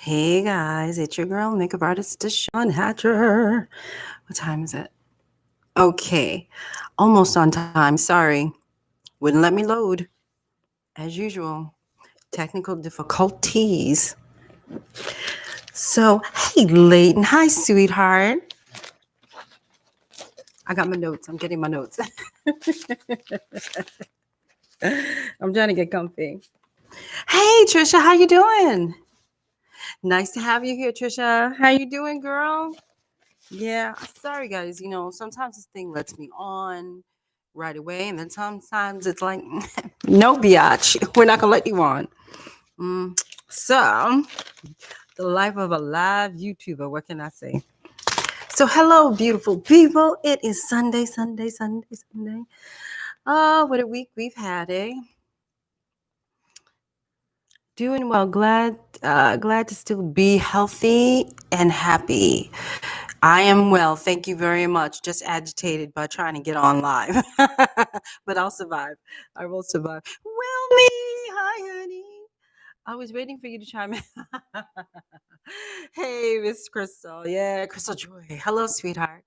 Hey guys, it's your girl, makeup artist DeShawn Hatcher. What time is it? Okay, almost on time. Sorry, wouldn't let me load as usual. Technical difficulties. So, hey Layton, hi sweetheart. I got my notes. I'm getting my notes. I'm trying to get comfy. Hey Trisha, how you doing? Nice to have you here, Trisha. How you doing, girl? Yeah, sorry guys. Sometimes this thing lets me on right away, and then sometimes it's like, no, biatch, we're not gonna let you on. So, the life of a live YouTuber. What can I say? So, hello, beautiful people. It is Sunday, Sunday, Sunday, Sunday. Oh, what a week we've had, eh? Doing well. Glad to still be healthy and happy. I am well, thank you very much. Just agitated by trying to get on live, but I'll survive. I will survive. Well, me, hi, honey. I was waiting for you to chime in. Hey, Miss Crystal. Yeah, Crystal Joy. Hello, sweetheart.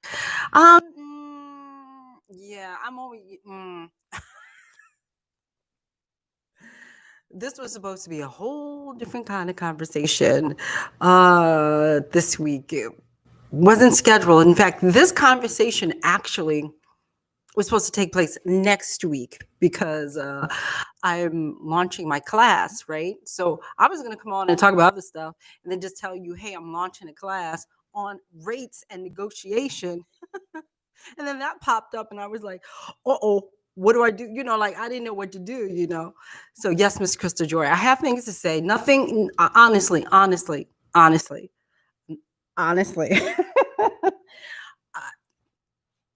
Yeah, I'm always. This was supposed to be a whole different kind of conversation this week. It wasn't scheduled. In fact, this conversation actually was supposed to take place next week because I'm launching my class, right? So I was going to come on and talk about other stuff and then just tell you, hey, I'm launching a class on rates and negotiation. And then that popped up and I was like, uh-oh, what do I do? Like I didn't know what to do. So yes, Miss Crystal Joy, I have things to say. Nothing, honestly.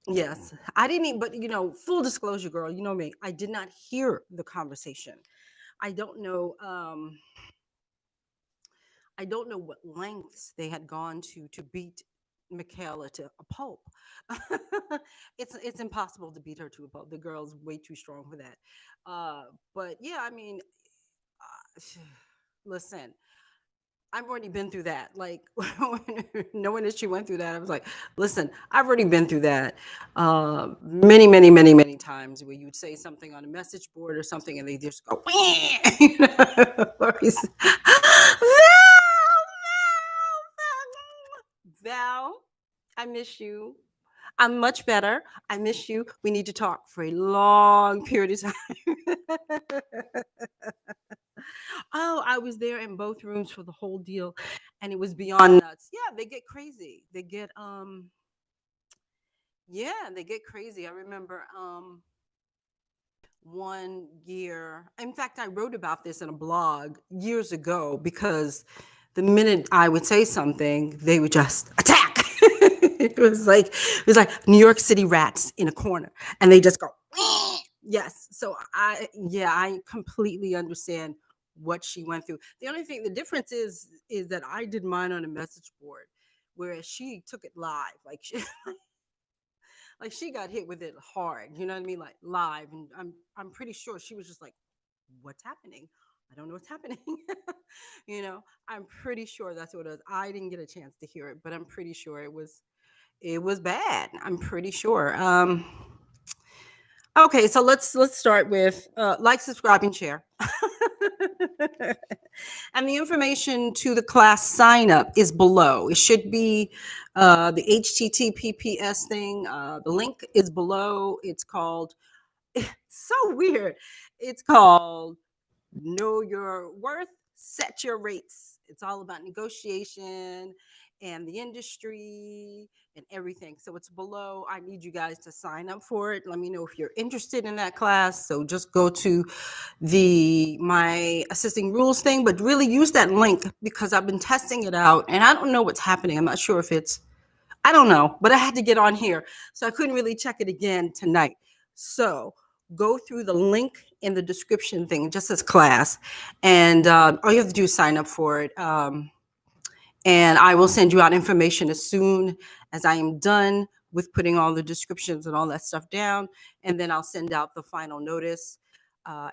Yes, I didn't even, but full disclosure, girl, you know me, I did not hear the conversation. I don't know. I don't know what lengths they had gone to beat Michaela to a pulp. It's impossible to beat her to a pulp. The girl's way too strong for that. But yeah, I mean, listen, I've already been through that. Like knowing that she went through that, I was like, listen, I've already been through that many, many, many, many times where you'd say something on a message board or something and they just go, or Val, I miss you. I'm much better. I miss you. We need to talk for a long period of time. Oh, I was there in both rooms for the whole deal and it was beyond nuts. Yeah, they get crazy. They get crazy. I remember one year. In fact, I wrote about this in a blog years ago because the minute I would say something, they would just attack. It was like New York City rats in a corner, and they just go. Yes. So I completely understand what she went through. The difference is that I did mine on a message board, whereas she took it live. Like she got hit with it hard, you know what I mean? Like live. And I'm pretty sure she was just like, what's happening? I don't know what's happening. I'm pretty sure that's what it was. I didn't get a chance to hear it, but I'm pretty sure it was bad. I'm pretty sure. Okay, so let's start with like, subscribe, and share. And the information to the class sign up is below. It should be the HTTPS thing. The link is below. It's called, so weird. It's called Know Your Worth, Set Your Rates. It's all about negotiation and the industry and everything. So it's below. I need you guys to sign up for it. Let me know if you're interested in that class. So just go to my assisting rules thing, but really use that link because I've been testing it out and I don't know what's happening. I'm not sure if I don't know, but I had to get on here. So I couldn't really check it again tonight. So go through the link in the description thing, just as class. And all you have to do is sign up for it. And I will send you out information as soon as I am done with putting all the descriptions and all that stuff down. And then I'll send out the final notice.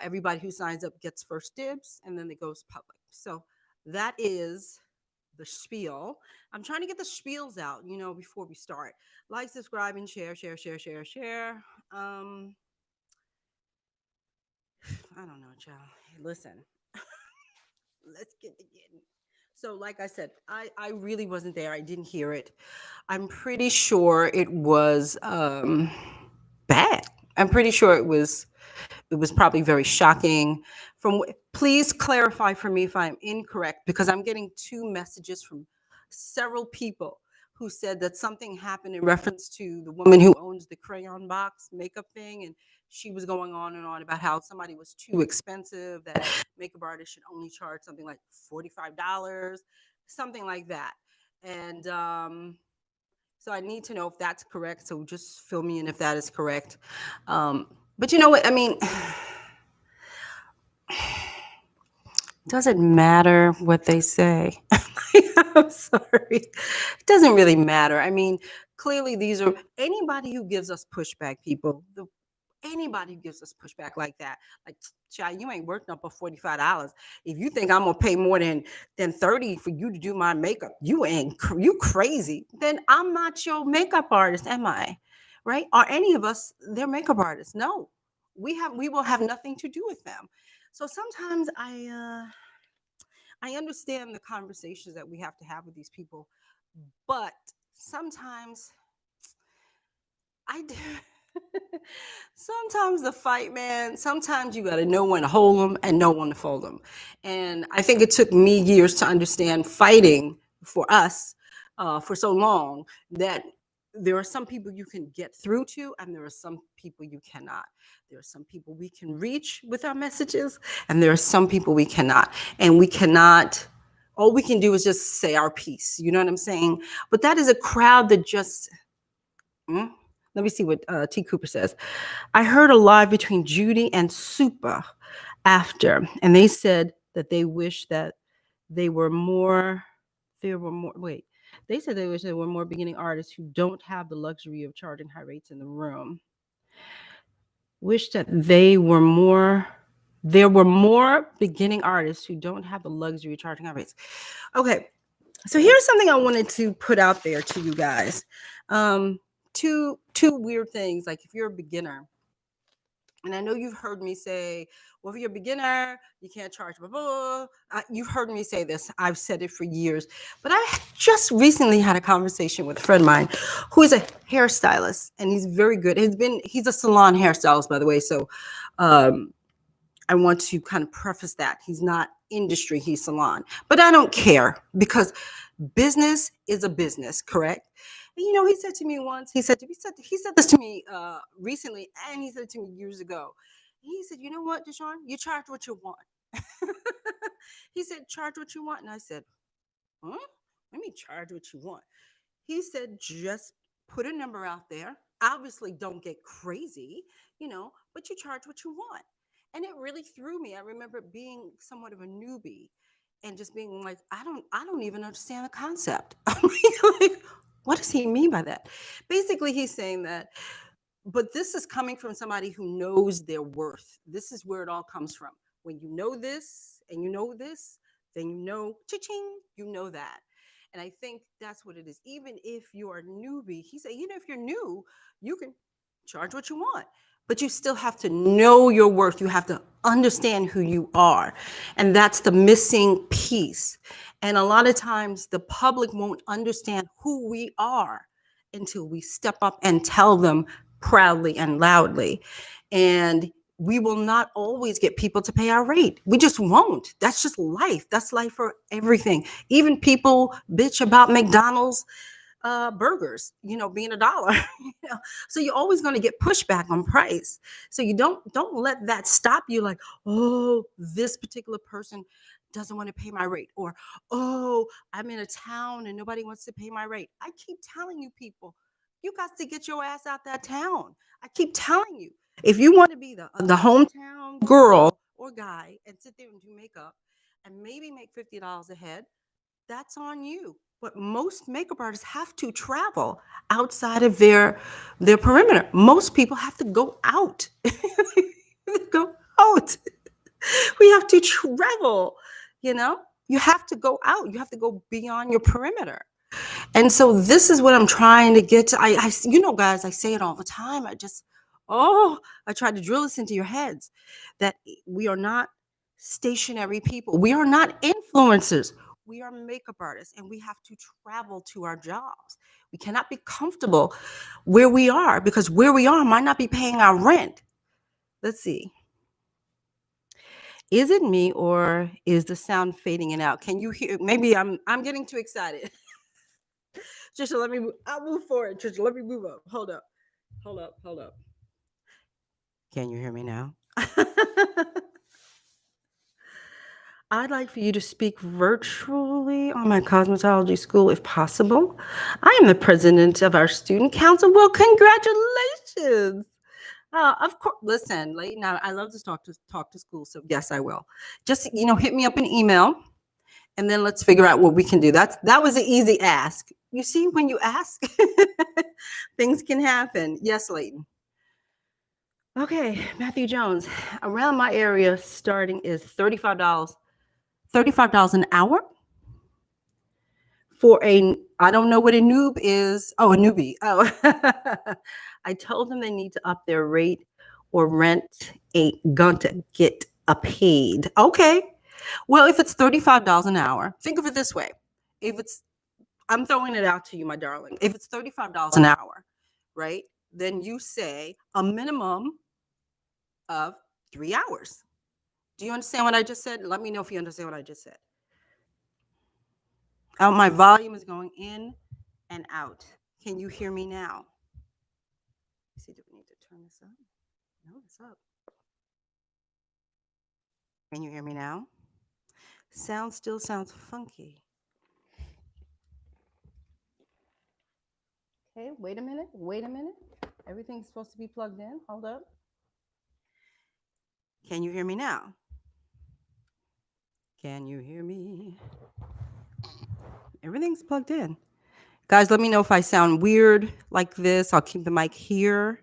Everybody who signs up gets first dibs, and then it goes public. So that is the spiel. I'm trying to get the spiels out, before we start. Like, subscribe, and share, share, share, share, share. I don't know, child. Listen, let's get to getting. So, like I said, I really wasn't there. I didn't hear it. I'm pretty sure it was bad. I'm pretty sure it was probably very shocking. Please clarify for me if I'm incorrect, because I'm getting two messages from several people who said that something happened in reference to the woman who owns the crayon box makeup thing, and she was going on and on about how somebody was too expensive, that makeup artists should only charge something like $45, something like that. And so I need to know if that's correct. So just fill me in if that is correct. But you know what? I mean, doesn't matter what they say. I'm sorry. It doesn't really matter. I mean, clearly these are anybody who gives us pushback, people. Anybody who gives us pushback like that, like, child, you ain't worth no but $45. If you think I'm gonna pay more than 30 for you to do my makeup, you crazy. Then I'm not your makeup artist, am I? Right? Are any of us their makeup artists? No. We will have nothing to do with them. So sometimes I understand the conversations that we have to have with these people, but sometimes I do. Sometimes the fight, man, sometimes you got to know when to hold them and know when to fold them. And I think it took me years to understand fighting for us for so long, that there are some people you can get through to, and there are some people you cannot. There are some people we can reach with our messages, and there are some people we cannot. And we cannot, all we can do is just say our piece. You know what I'm saying? But that is a crowd that just, let me see what T. Cooper says. I heard a live between Judy and Supa after, and they said that they wish that they were more, wait, they said they wish there were more beginning artists who don't have the luxury of charging high rates in the room. Wish that there were more beginning artists who don't have the luxury of charging high rates. Okay, so here's something I wanted to put out there to you guys. Two weird things. Like, if you're a beginner, and I know you've heard me say, well, if you're a beginner, you can't charge blah, blah, blah. You've heard me say this. I've said it for years. But I just recently had a conversation with a friend of mine who is a hairstylist, and he's very good. He's a salon hairstylist, by the way. So I want to kind of preface that. He's not industry, he's salon. But I don't care, because business is a business, correct? And, he said to me once, he said this to me recently, and he said it to me years ago. He said, you know what, DeShawn, you charge what you want. He said, charge what you want. And I said, huh? Let me charge what you want. He said, just put a number out there. Obviously, don't get crazy, but you charge what you want. And it really threw me. I remember being somewhat of a newbie and just being like, I don't even understand the concept. I'm like, what does he mean by that? Basically, he's saying that, but this is coming from somebody who knows their worth. This is where it all comes from. When you know this and you know this, then cha-ching, you know that. And I think that's what it is. Even if you're a newbie, he said, if you're new, you can charge what you want. But you still have to know your worth. You have to understand who you are. And that's the missing piece. And a lot of times the public won't understand who we are until we step up and tell them proudly and loudly. And we will not always get people to pay our rate. We just won't. That's just life. That's life for everything. Even people bitch about McDonald's burgers, being $1. So you're always going to get pushback on price. So you don't let that stop you. Like, oh, this particular person doesn't want to pay my rate, or, oh, I'm in a town and nobody wants to pay my rate. I keep telling you, people, you got to get your ass out that town. I keep telling you, if you want to be the hometown girl or guy and sit there and do makeup and maybe make $50 a head, that's on you. But most makeup artists have to travel outside of their perimeter. Most people have to go out. Go out. We have to travel, You have to go out. You have to go beyond your perimeter. And so this is what I'm trying to get to. You know, guys, I say it all the time. I try to drill this into your heads that we are not stationary people. We are not influencers. We are makeup artists and we have to travel to our jobs. We cannot be comfortable where we are because where we are might not be paying our rent. Let's see. Is it me or is the sound fading in out? Can you hear? Maybe I'm getting too excited. Trisha, I'll move forward. Trisha, let me move up. Hold up. Hold up. Hold up. Can you hear me now? I'd like for you to speak virtually on my cosmetology school if possible. I am the president of our student council. Well, congratulations. Of course, listen, Leighton, I love to talk to school, so yes, I will. Just, hit me up an email and then let's figure out what we can do. That was an easy ask. You see, when you ask, things can happen. Yes, Leighton. Okay, Matthew Jones. Around my area, starting is $35. $35 an hour for I don't know what a noob is. Oh, a newbie. Oh, I told them they need to up their rate or rent ain't gonna get a paid. Okay. Well, if it's $35 an hour, think of it this way. I'm throwing it out to you, my darling. If it's $35 an hour, right? Then you say a minimum of 3 hours. Do you understand what I just said? Let me know if you understand what I just said. Oh, my volume is going in and out. Can you hear me now? Let's see, do we need to turn this up? No, it's up. Can you hear me now? Sound still sounds funky. Okay, wait a minute. Everything's supposed to be plugged in. Hold up. Can you hear me now? Can you hear me? Everything's plugged in. Guys, let me know if I sound weird like this. I'll keep the mic here.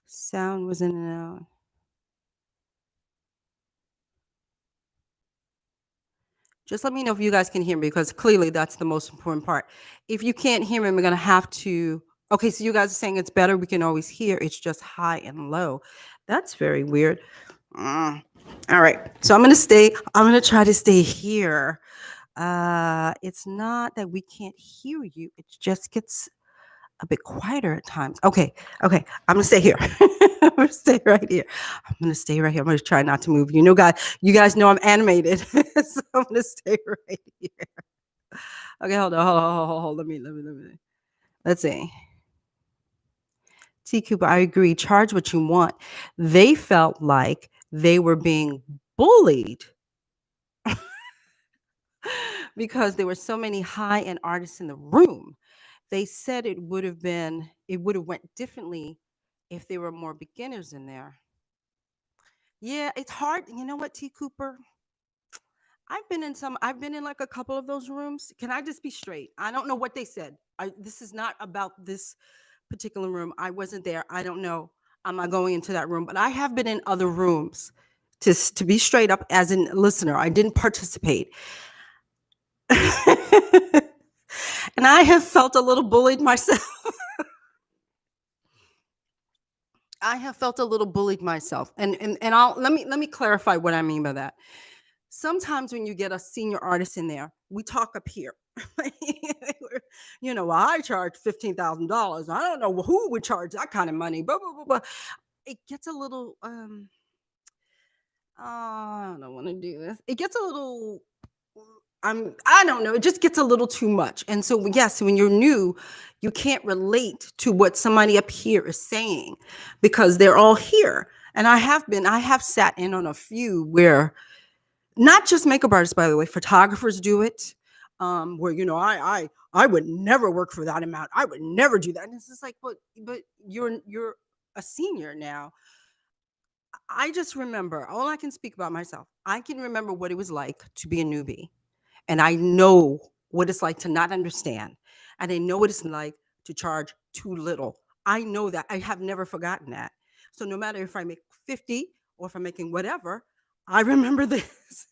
Sound was in and out. Just let me know if you guys can hear me because clearly that's the most important part. If you can't hear me, we're going to have to. Okay, so you guys are saying it's better. We can always hear. It's just high and low. That's very weird. All right. So I'm going to try to stay here. It's not that we can't hear you. It just gets a bit quieter at times. Okay. I'm going to stay here. I'm going to stay right here. I'm going to try not to move. You guys know I'm animated. So I'm going to stay right here. Okay, hold on. Let me. Let's see. T. Cooper, I agree. Charge what you want. They felt like they were being bullied because there were so many high-end artists in the room. They said it would have went differently if there were more beginners in there. Yeah, it's hard. You know what, T. Cooper? I've been in like a couple of those rooms. Can I just be straight? I don't know what they said. This is not about this particular room. I wasn't there. I don't know. I'm not going into that room, but I have been in other rooms to be straight up as a listener. I didn't participate. And I have felt a little bullied myself. And let me clarify what I mean by that. Sometimes when you get a senior artist in there, we talk up here. I charge $15,000. I don't know who would charge that kind of money. Blah, blah, blah, blah. It gets a little I don't want to do this. It gets a little I don't know. It just gets a little too much. And so, yes, when you're new, you can't relate to what somebody up here is saying because they're all here. And I have sat in on a few where not just makeup artists, by the way, photographers do it. Where I would never work for that amount. I would never do that. And it's just like, but you're a senior now. I just remember, all I can speak about myself. I can remember what it was like to be a newbie. And I know what it's like to not understand. And I know what it's like to charge too little. I know that. I have never forgotten that. So no matter if I make 50 or if I'm making whatever, I remember this.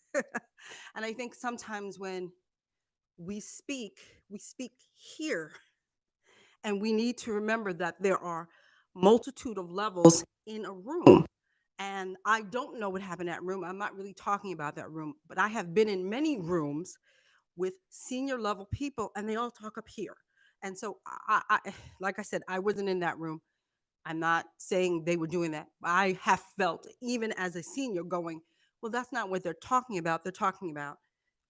And I think sometimes when we speak here, and we need to remember that there are multitude of levels in a room. And I don't know what happened in that room. I'm not really talking about that room, but I have been in many rooms with senior level people, and they all talk up here. And so, like I said, I wasn't in that room. I'm not saying they were doing that. I have felt, even as a senior, going, well, that's not what they're talking about. They're talking about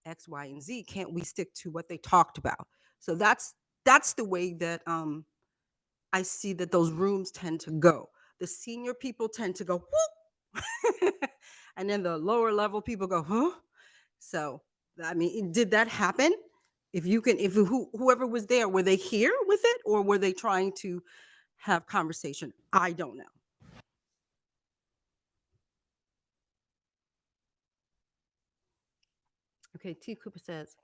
X, Y, and Z. Can't we stick to what they talked about? So that's the way that I see that those rooms tend to go. The senior people tend to go, whoop, and then the lower level people go, huh? So, I mean, did that happen? If you can, if whoever was there, were they here with it, or were they trying to have conversation? I don't know. Okay, T. Cooper says,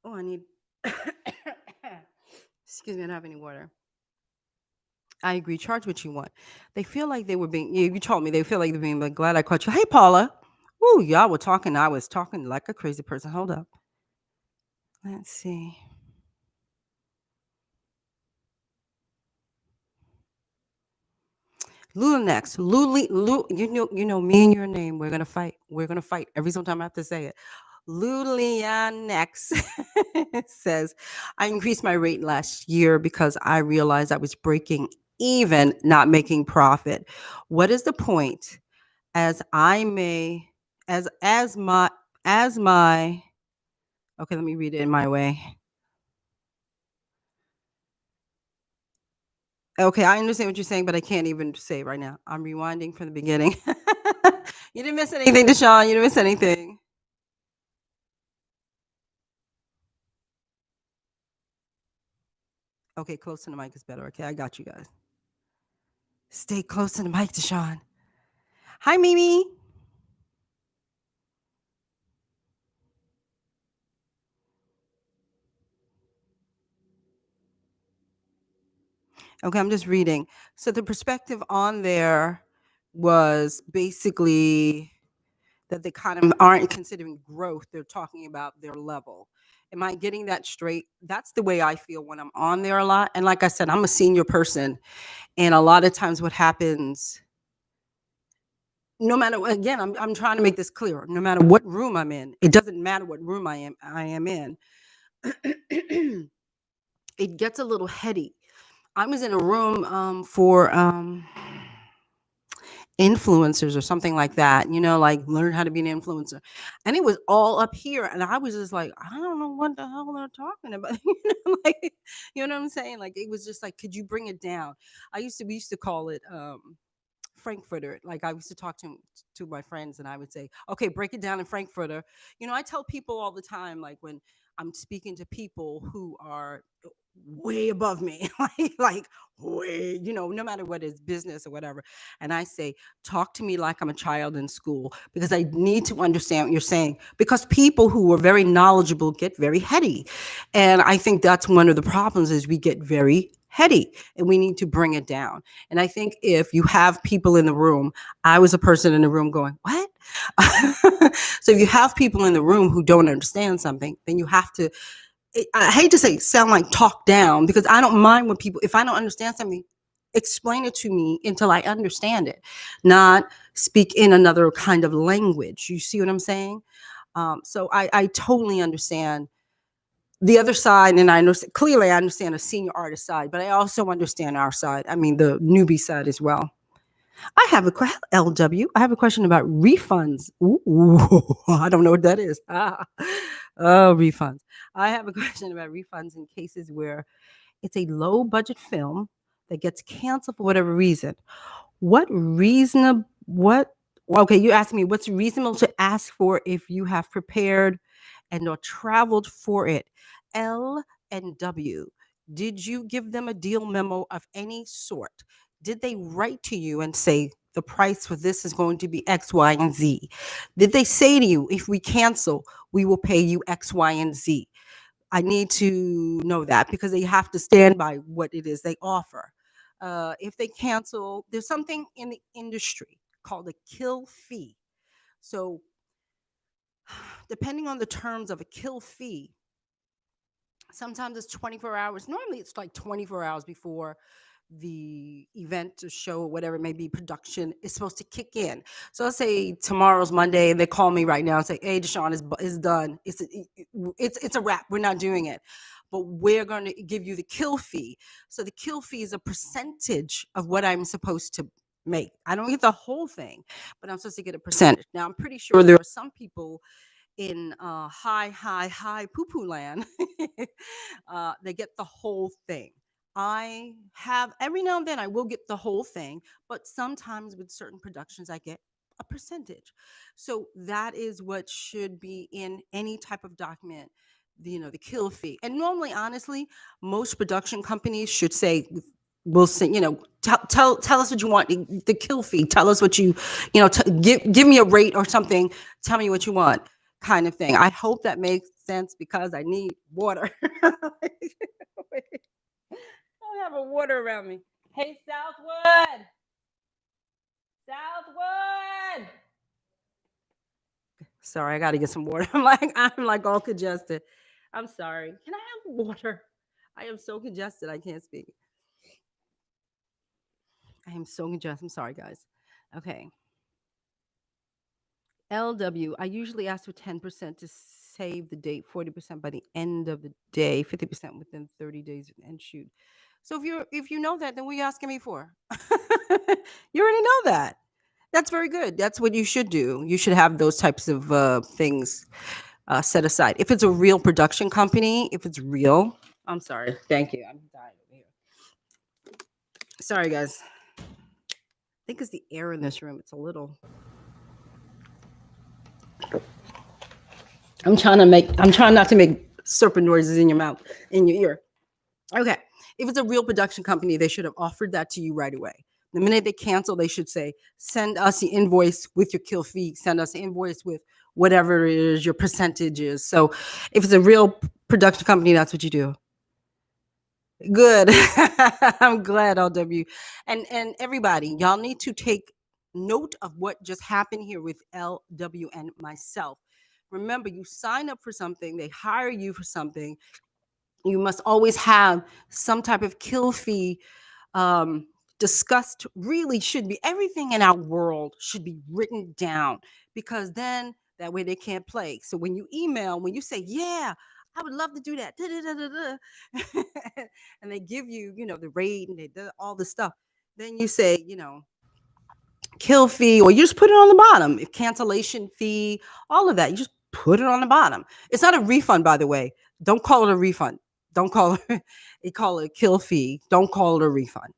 oh, I need, excuse me, I don't have any water. I agree. Charge what you want. They feel like they were being, you told me they feel like they're being like, glad I caught you. Hey, Paula. Ooh, y'all were talking. I was talking like a crazy person. Hold up. Let's see. Lula next. Luli, you know me and your name. We're gonna fight. We're gonna fight every single time I have to say it. Lulian next says, I increased my rate last year because I realized I was breaking even, not making profit. What is the point? As I may, as my, okay, let me read it in my way. Okay, I understand what you're saying, but I can't even say it right now. I'm rewinding from the beginning. You didn't miss anything, DeShawn. You didn't miss anything. Okay, close to the mic is better. Okay, I got you guys. Stay close to the mic, DeShawn. Hi, Mimi. Okay, I'm just reading. So the perspective on there was basically that they kind of aren't considering growth. They're talking about their level. Am I getting that straight? That's the way I feel when I'm on there a lot. And like I said, I'm a senior person. And a lot of times what happens, no matter, again, I'm trying to make this clear. No matter what room I'm in, it doesn't matter what room I am in. It gets a little heady. I was in a room for influencers or something like that, like learn how to be an influencer. And it was all up here. And I was just like, I don't know what the hell they're talking about. Like, you know what I'm saying? Like, it was just like, could you bring it down? We used to call it Frankfurter. Like, I used to talk to my friends and I would say, okay, break it down in Frankfurter. I tell people all the time, like when I'm speaking to people who are way above me, like way, no matter what is business or whatever. And I say, talk to me like I'm a child in school because I need to understand what you're saying. Because people who are very knowledgeable get very heady. And I think that's one of the problems is we get very heady and we need to bring it down. And I think if you have people in the room, I was a person in the room going, what? So if you have people in the room who don't understand something, then you have to, I hate to say sound like talk down because I don't mind when people, if I don't understand something, explain it to me until I understand it, not speak in another kind of language. You see what I'm saying? So I totally understand the other side, and I know clearly I understand a senior artist side, but I also understand our side. I mean, the newbie side as well. I have a question, LW. I have a question about refunds. Ooh, I don't know what that is. Oh, refunds. I have a question about refunds in cases where it's a low budget film that gets canceled for whatever reason. What reasonable what okay, you asked me what's reasonable to ask for if you have prepared and or traveled for it. L and W. Did you give them a deal memo of any sort? Did they write to you and say the price for this is going to be X, Y, and Z? Did they say to you, if we cancel, we will pay you X, Y, and Z? I need to know that because they have to stand by what it is they offer. If they cancel, there's something in the industry called a kill fee. So depending on the terms of a kill fee, sometimes it's 24 hours. Normally it's like 24 hours before the event or show or whatever it may be, production is supposed to kick in. So let's say tomorrow's Monday and they call me right now and say, hey, DeShawn is done. It's a wrap. We're not doing it. But we're going to give you the kill fee. So the kill fee is a percentage of what I'm supposed to make. I don't get the whole thing, but I'm supposed to get a percentage. Now, I'm pretty sure there are some people in high poo-poo land, they get the whole thing. I have every now and then I will get the whole thing, but sometimes with certain productions I get a percentage. So that is what should be in any type of document, the kill fee. And normally, honestly, most production companies should say, we'll say, tell us what you want, the kill fee. Tell us what give me a rate or something. Tell me what you want, kind of thing. I hope that makes sense because I need water. I don't have a water around me. Hey, Southwood. Southwood. Sorry, I got to get some water. I'm like all congested. I'm sorry. Can I have water? I am so congested. I can't speak. I am so congested. I'm sorry, guys. Okay. LW, I usually ask for 10% to save the date, 40% by the end of the day, 50% within 30 days and shoot. So if you know that, then what are you asking me for? You already know that. That's very good. That's what you should do. You should have those types of things set aside. If it's a real production company, if it's real, I'm sorry. Thank you. I'm dying over here. Sorry, guys. I think it's the air in this room. It's a little. I'm trying not to make serpent noises in your mouth, in your ear. Okay. If it's a real production company, they should have offered that to you right away. The minute they cancel, they should say, send us the invoice with your kill fee, send us the invoice with whatever it is your percentage is. So if it's a real production company, that's what you do. Good. I'm glad, LW. And everybody, y'all need to take note of what just happened here with LW and myself. Remember, you sign up for something, they hire you for something. You must always have some type of kill fee discussed. Really should be, everything in our world should be written down, because then that way they can't play. So when you email, when you say, yeah, I would love to do that, and they give you, the rate and all the stuff, then you say, kill fee, or you just put it on the bottom. If cancellation fee, all of that, you just put it on the bottom. It's not a refund, by the way. Don't call it a refund. Don't call it. You call it a kill fee. Don't call it a refund.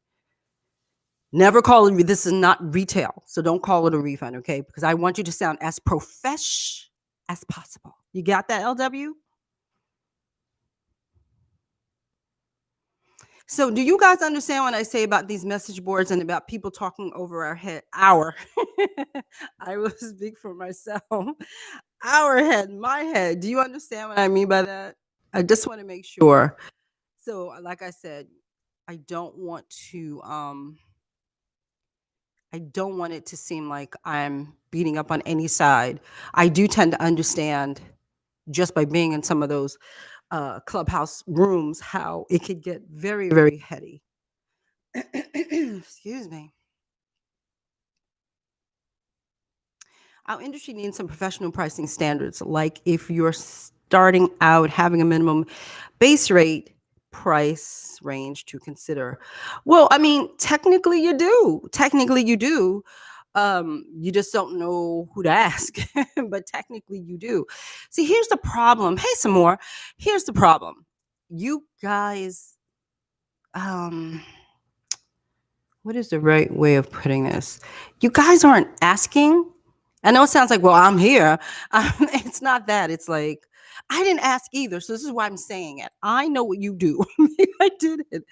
Never call it. This is not retail, so don't call it a refund, okay? Because I want you to sound as profesh as possible. You got that, LW? So do you guys understand what I say about these message boards and about people talking over our head? I will speak for myself. Our head, my head. Do you understand what I mean by that? I just want to make sure. So, like I said, I don't want to I don't want it to seem like I'm beating up on any side. I do tend to understand, just by being in some of those clubhouse rooms, how it could get very, very heady. Excuse me. Our industry needs some professional pricing standards. Like if you're starting out, having a minimum base rate price range to consider. Well, I mean, technically you do. Technically you do. You just don't know who to ask, but technically you do. See, here's the problem. Hey, some more. Here's the problem. You guys, what is the right way of putting this? You guys aren't asking. I know it sounds like, well, I'm here. It's not that. It's like, I didn't ask either. So this is why I'm saying it. I know what you do. I did it.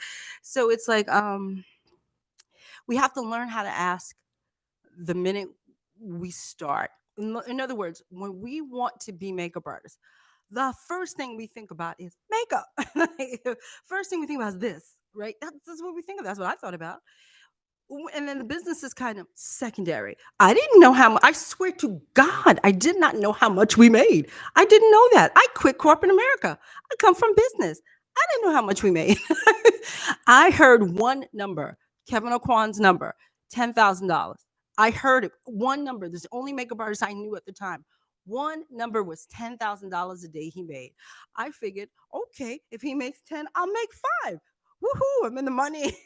So it's like, we have to learn how to ask the minute we start. In other words, when we want to be makeup artists, the first thing we think about is makeup. First thing we think about is this, right? That's what we think of. That's what I thought about. And then the business is kind of secondary. I didn't know how much, I swear to God, I did not know how much we made. I didn't know that. I quit corporate America. I come from business. I didn't know how much we made. I heard one number, Kevin O'Quan's number, $10,000. I heard it, one number. This is the only makeup artist I knew at the time. One number was $10,000 a day he made. I figured, okay, if he makes 10, I'll make 5. Woohoo, I'm in the money.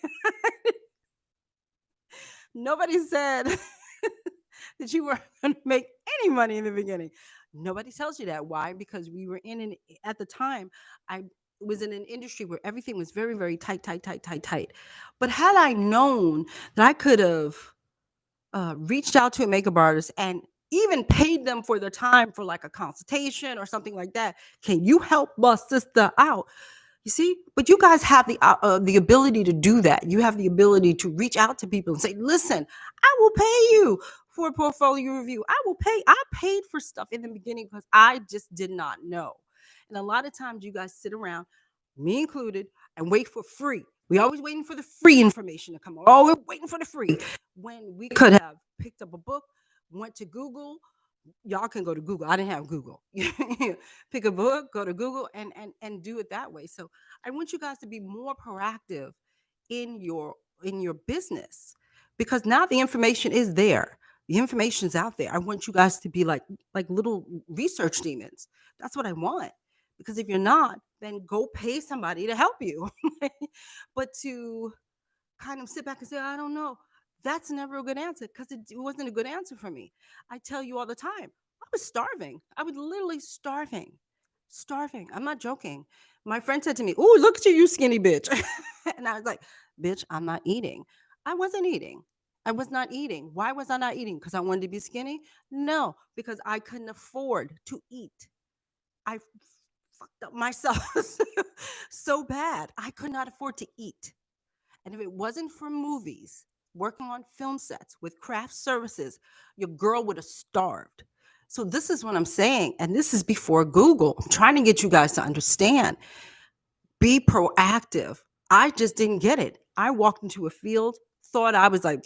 Nobody said that you weren't going to make any money in the beginning. Nobody tells you that. Why? Because we were at the time, I was in an industry where everything was very, very tight, tight, tight, tight, tight. But had I known that I could have reached out to a makeup artist and even paid them for their time for like a consultation or something like that, can you help my sister out? You see, but you guys have the ability to do that. You have the ability to reach out to people and say, "Listen, I will pay you for a portfolio review. I will pay." I paid for stuff in the beginning because I just did not know. And a lot of times, you guys sit around, me included, and wait for free. We always waiting for the free information to come. Oh, we're waiting for the free when we could have picked up a book, went to Google. Y'all can go to Google. I didn't have Google. Pick a book, go to Google, and do it that way. So I want you guys to be more proactive in your business, because now the information is there. The information's out there. I want you guys to be like little research demons. That's what I want. Because if you're not, then go pay somebody to help you. But to kind of sit back and say, I don't know, that's never a good answer, because it wasn't a good answer for me. I tell you all the time, I was starving. I was literally starving. Starving. I'm not joking. My friend said to me, "Oh, look at you, you skinny bitch." And I was like, "Bitch, I'm not eating." I wasn't eating. I was not eating. Why was I not eating? Because I wanted to be skinny? No, because I couldn't afford to eat. I fucked up myself so bad. I could not afford to eat. And if it wasn't for movies, working on film sets with craft services, your girl would have starved. So this is what I'm saying. And this is before Google. I'm trying to get you guys to understand. Be proactive. I just didn't get it. I walked into a field, thought I was like,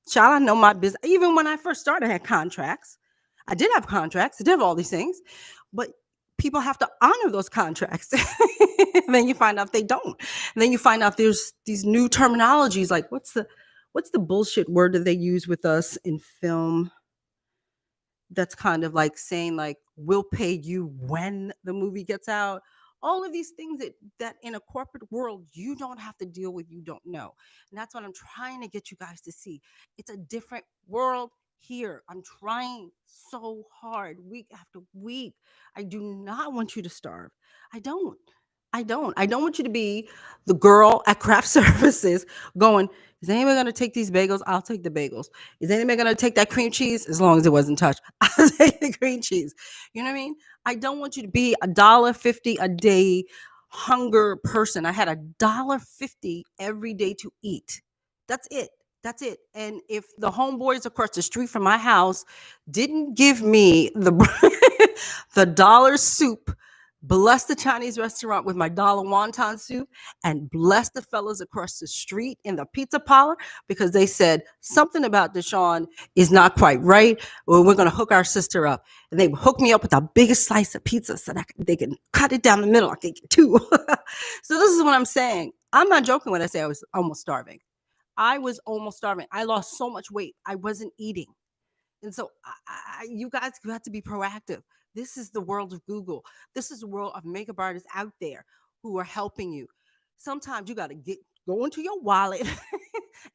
child, I know my business. Even when I first started, I had contracts. I did have contracts. I did have all these things. But people have to honor those contracts. And then you find out they don't. And then you find out there's these new terminologies, like what's the bullshit word that they use with us in film, that's kind of like saying like, we'll pay you when the movie gets out. All of these things that in a corporate world you don't have to deal with, you don't know. And that's what I'm trying to get you guys to see. It's a different world here. I'm trying so hard week after week. I do not want you to starve. I don't. I don't want you to be the girl at craft services going, is anybody going to take these bagels? I'll take the bagels. Is anybody going to take that cream cheese? As long as it wasn't touched, I'll take the cream cheese. You know what I mean? I don't want you to be $1.50 a day hunger person. I had $1.50 every day to eat. That's it. That's it. And if the homeboys across the street from my house didn't give me the the dollar soup, bless the Chinese restaurant with my dollar wonton soup, and bless the fellas across the street in the pizza parlor, because they said something about DeShawn is not quite right. Well, we're going to hook our sister up. And they hooked me up with the biggest slice of pizza so that they can cut it down the middle. I can get two. So this is what I'm saying. I'm not joking when I say I was almost starving. I was almost starving. I lost so much weight. I wasn't eating. And so you guys have to be proactive. This is the world of Google. This is the world of makeup artists out there who are helping you. Sometimes you got to go into your wallet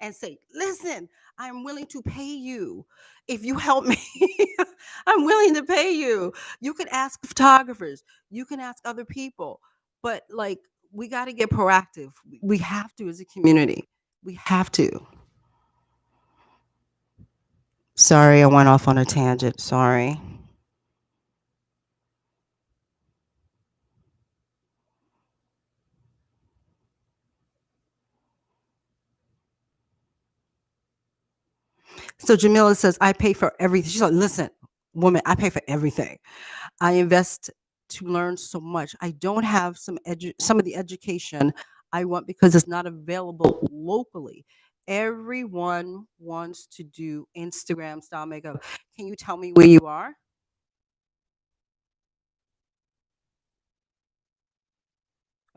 and say, listen, I'm willing to pay you if you help me. I'm willing to pay you. You can ask photographers. You can ask other people. But like, we got to get proactive. We have to as a community. We have to. Sorry, I went off on a tangent. Sorry. So Jamila says, I pay for everything. She's like, listen, woman, I pay for everything. I invest to learn so much. I don't have some of the education I want because it's not available locally. Everyone wants to do Instagram style makeup. Can you tell me where you are?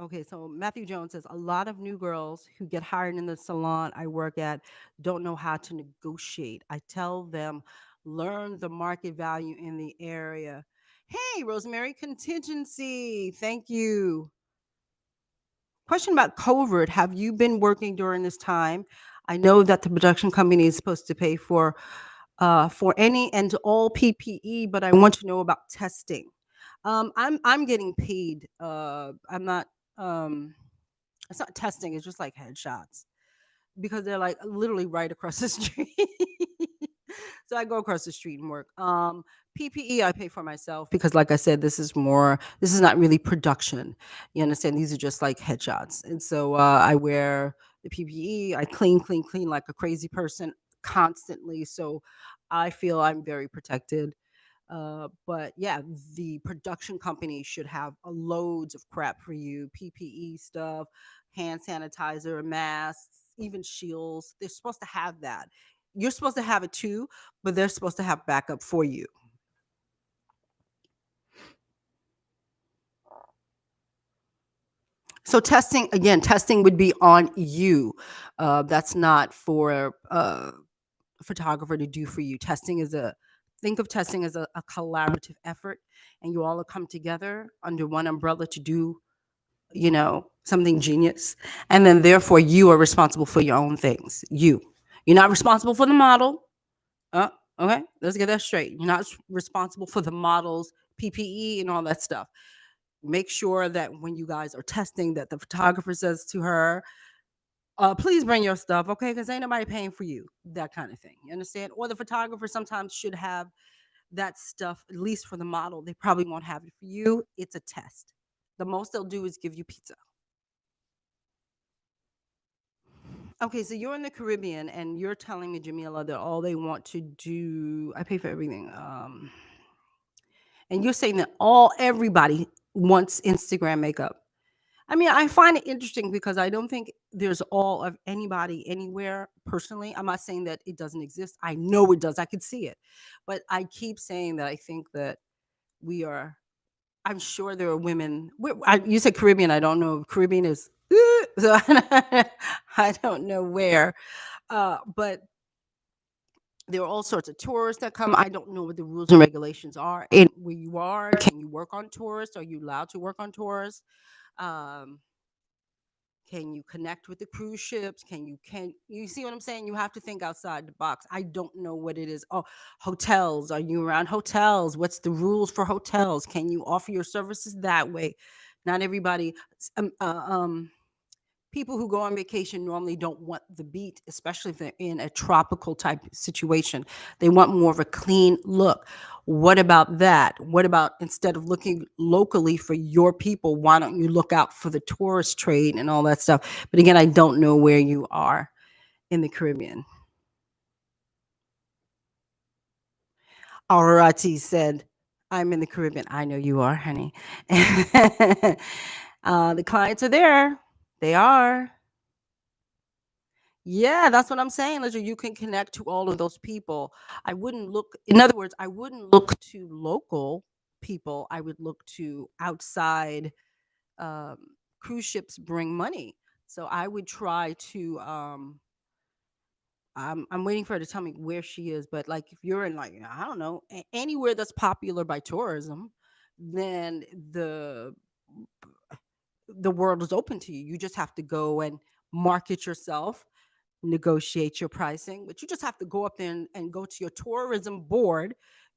Okay, so Matthew Jones says a lot of new girls who get hired in the salon I work at don't know how to negotiate. I tell them learn the market value in the area. Hey, Rosemary, contingency. Thank you. Question about covert. Have you been working during this time? I know that the production company is supposed to pay for any and all PPE, but I want to know about testing. I'm getting paid. I'm not. It's not testing. It's just like headshots because they're like literally right across the street. So I go across the street and work. PPE I pay for myself because, like I said, this is not really production. You understand? These are just like headshots. And so I wear the PPE. I clean, clean, clean like a crazy person constantly. So I feel I'm very protected. But yeah, the production company should have loads of crap for you: PPE stuff, hand sanitizer, masks, even shields. They're supposed to have that. You're supposed to have it too, but they're supposed to have backup for you. So testing again, testing would be on you. That's not for a photographer to do for you. Testing is a think of testing as a collaborative effort, and you all come together under one umbrella to do something genius, and then therefore you are responsible for your own things. You're not responsible for the model. uh, okay, let's get that straight. You're not responsible for the models, PPE, and all that stuff. Make sure that when you guys are testing, that the photographer says to her, please bring your stuff, okay, because ain't nobody paying for you, that kind of thing. You understand? Or the photographer sometimes should have that stuff, at least for the model. They probably won't have it for you. It's a test. The most they'll do is give you pizza. Okay, so you're in the Caribbean and you're telling me, Jamila, that all they want to do, I pay for everything. And you're saying that everybody wants Instagram makeup. I mean, I find it interesting because I don't think there's all of anybody anywhere personally. I'm not saying that it doesn't exist. I know it does. I could see it. But I keep saying that I think that we are, I'm sure there are women. You said Caribbean. I don't know. Caribbean is, so I don't know where. But there are all sorts of tourists that come. I don't know what the rules and regulations are. And where you are, can you work on tourists? Are you allowed to work on tourists? Um, can you connect with the cruise ships? Can you see what I'm saying? You have to think outside the box. I don't know what it is. Oh, hotels. Are you around hotels? What's the rules for hotels? Can you offer your services that way? Not everybody. People who go on vacation normally don't want the beat, especially if they're in a tropical type situation. They want more of a clean look. What about that? What about instead of looking locally for your people, why don't you look out for the tourist trade and all that stuff? But again, I don't know where you are in the Caribbean. Arati said, I'm in the Caribbean. I know you are, honey. The clients are there. They are. Yeah, that's what I'm saying, Lizzie. You can connect to all of those people. I wouldn't look, in other words, I wouldn't look to local people. I would look to outside. Um, Cruise ships bring money. So I would try to, I'm waiting for her to tell me where she is. But like if you're in like, I don't know, anywhere that's popular by tourism, then the world is open to you. You just have to go and market yourself, negotiate your pricing, but you just have to go up there and go to your tourism board.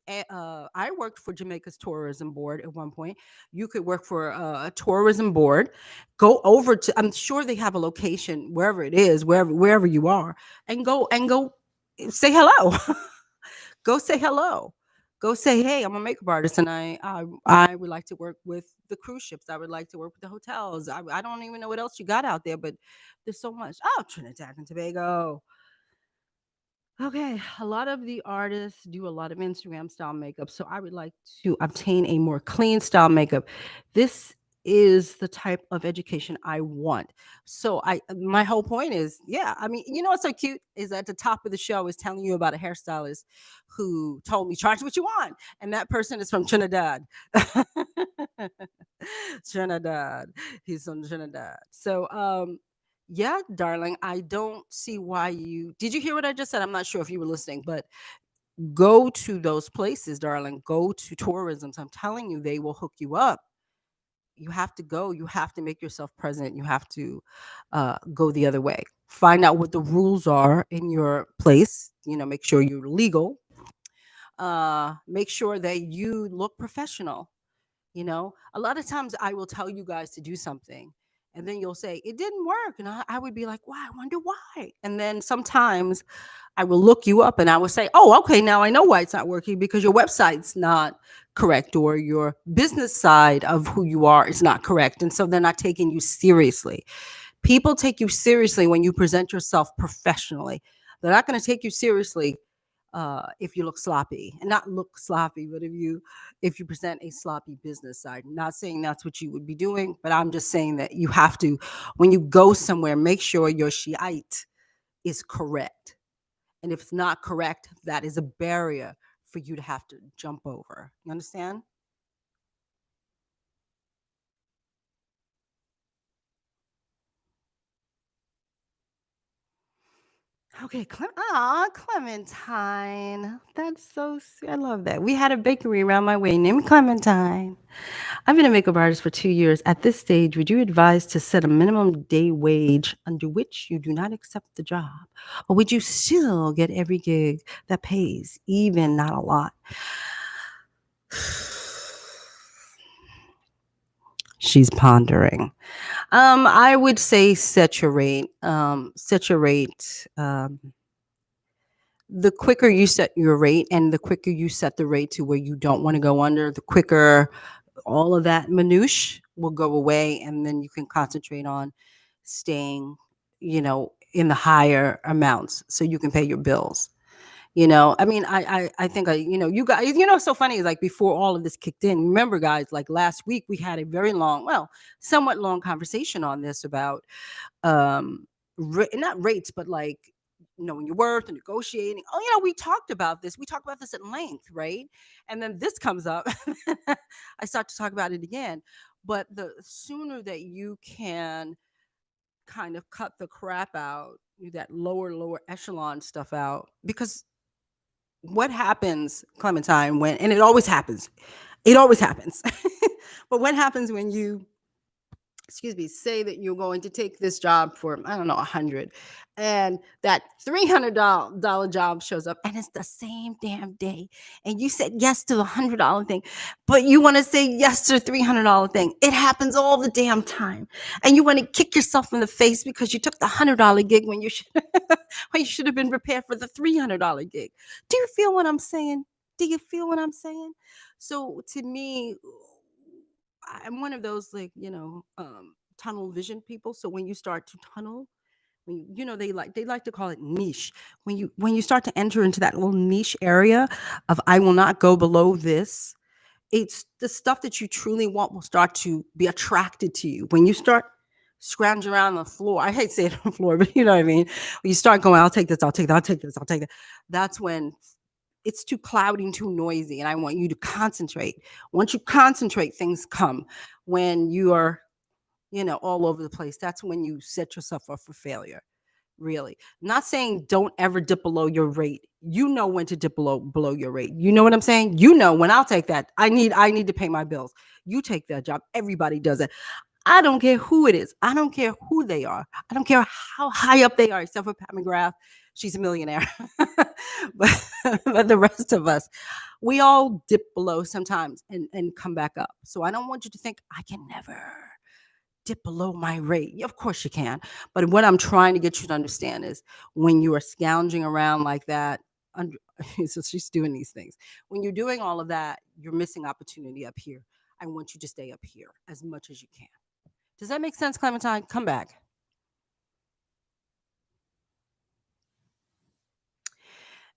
I worked for Jamaica's tourism board at one point. You could work for a tourism board. Go over to. I'm sure they have a location wherever it is, wherever you are, and go say hello. Go say hello. Go say, hey, I'm a makeup artist, and I would like to work with the cruise ships. I would like to work with the hotels. I don't even know what else you got out there, but there's so much. Oh, Trinidad and Tobago. Okay, a lot of the artists do a lot of Instagram style makeup, so I would like to obtain a more clean style makeup. This is the type of education I want. So my whole point is, yeah, I mean, you know what's so cute is at the top of the show is telling you about a hairstylist who told me charge what you want. And that person is from Trinidad. Trinidad. He's from Trinidad. So yeah, darling, I don't see why you did you hear what I just said? I'm not sure if you were listening, but go to those places, darling. Go to tourisms. I'm telling you, they will hook you up. You have to go. You have to make yourself present. You have to go the other way. Find out what the rules are in your place. You know, make sure you're legal. Make sure that you look professional. You know, a lot of times I will tell you guys to do something, and then you'll say it didn't work, and I would be like, "Why? I wonder why." And then sometimes I will look you up and I will say, oh, okay, now I know why it's not working because your website's not correct or your business side of who you are is not correct. And so they're not taking you seriously. People take you seriously when you present yourself professionally. They're not going to take you seriously if you look sloppy, and not look sloppy, but if you present a sloppy business side. Not saying that's what you would be doing, but I'm just saying that you have to, when you go somewhere, make sure your Shiite is correct, and if it's not correct, that is a barrier for you to have to jump over. You understand? Okay, Clementine. That's so sweet. I love that. We had a bakery around my way named Clementine. I've been a makeup artist for 2 years. At this stage, would you advise to set a minimum day wage under which you do not accept the job? Or would you still get every gig that pays, even not a lot? She's pondering. I would say set your rate. Set your rate. The quicker you set your rate and the quicker you set the rate to where you don't want to go under, the quicker all of that minutia will go away. And then you can concentrate on staying, in the higher amounts so you can pay your bills. I mean, I think you guys, what's so funny is like before all of this kicked in, remember guys, like last week we had a very long, well, somewhat long conversation on this about not rates, but like knowing your worth and negotiating. Oh, we talked about this. We talked about this at length, right? And then this comes up. I start to talk about it again. But the sooner that you can kind of cut the crap out, that lower echelon stuff out, because what happens, Clementine, when, and it always happens. But what happens when you, excuse me, say that you're going to take this job for, I don't know, 100, and that $300 job shows up and it's the same damn day. And you said yes to the $100 thing, but you want to say yes to the $300 thing. It happens all the damn time. And you want to kick yourself in the face because you took the $100 gig when you should, when you should have been prepared for the $300 gig. Do you feel what I'm saying? Do you feel what I'm saying? So to me, I'm one of those like, tunnel vision people. So when you start to tunnel, when they like to call it niche. When you start to enter into that little niche area of I will not go below this, it's the stuff that you truly want will start to be attracted to you. When you start scrounging around on the floor, I hate saying on the floor, but you know what I mean. When you start going, I'll take this, I'll take that, I'll take this, I'll take that. That's when it's too cloudy and too noisy, and I want you to concentrate. Once you concentrate, things come. When you are, all over the place, that's when you set yourself up for failure. Really. Not saying don't ever dip below your rate. You know when to dip below your rate. You know what I'm saying? You know when I'll take that. I need to pay my bills. You take that job. Everybody does it. I don't care who it is. I don't care who they are. I don't care how high up they are, except for Pat McGrath. She's a millionaire. but, but the rest of us, we all dip below sometimes and come back up. So I don't want you to think I can never dip below my rate. Yeah, of course you can. But what I'm trying to get you to understand is when you are scounging around like that, under, so she's doing these things. When you're doing all of that, you're missing opportunity up here. I want you to stay up here as much as you can. Does that make sense, Clementine? Come back.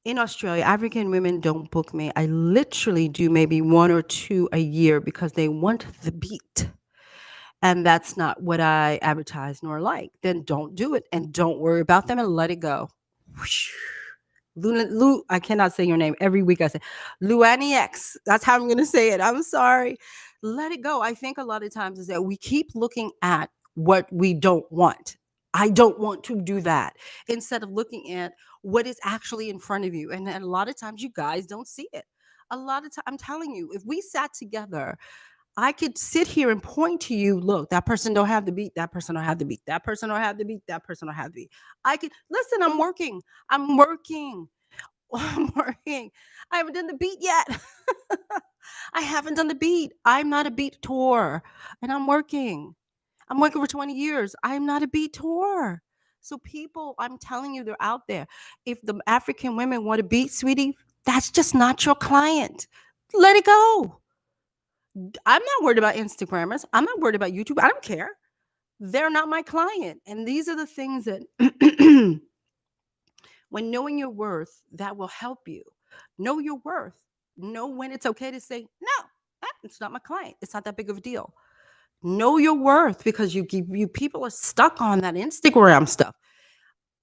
In Australia, African women don't book me. I literally do maybe one or two a year because they want the beat. and that's not what I advertise nor like, then don't do it and don't worry about them and let it go. Whoosh. I cannot say your name. Every week I say Luani X. That's how I'm going to say it. I'm sorry. Let it go. I think a lot of times is that we keep looking at what we don't want. I don't want to do that instead of looking at what is actually in front of you. And a lot of times you guys don't see it. A lot of time, I'm telling you, if we sat together, I could sit here and point to you, look, that person don't have the beat, that person don't have the beat, that person don't have the beat, that person don't have the beat. I could listen, I'm working. I'm working. I'm working. I haven't done the beat yet. I haven't done the beat. I'm not a beat tour. And I'm working. I'm working for 20 years. I'm not a beat tour. So people, I'm telling you, they're out there. If the African women want to beat, sweetie, that's just not your client. Let it go. I'm not worried about Instagrammers. I'm not worried about YouTube. I don't care. They're not my client. And these are the things that when knowing your worth, that will help you. Know your worth. Know when it's okay to say, no, it's not my client. It's not that big of a deal. Know your worth because you people are stuck on that Instagram stuff.